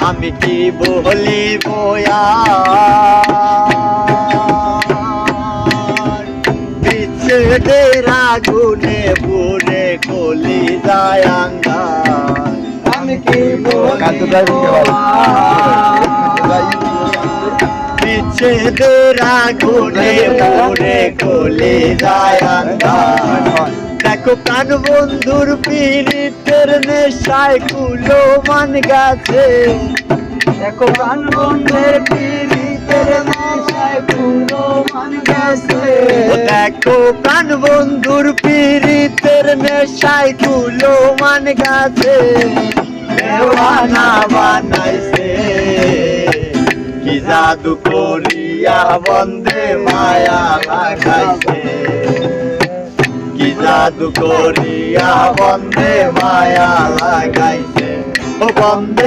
আমি কি বলিব আর বিচ্ছেদের আগুনে পুড়ে কলি যায় আঙ্গার আমি কি বলিব বিচ্ছেদের আগুনে পুড়ে কলি যায় আঙ্গার দেখো প্রাণ বন্ধুর পীড়িতের নেশায় কুলো মান গেছে দেখো প্রাণ বন্ধের পীড়িতের নেশায় কুলো মান গেছে ও দেখো প্রাণ বন্ধুর পীড়িতের নেশায় কুলো মান গেছে দেওয়ানা বানাইছে কি জাদু করিয়া বন্দে মায়া লাগাইছে কি জাদু করিয়া বন্দে মায়া লাগাইছে ও বন্দে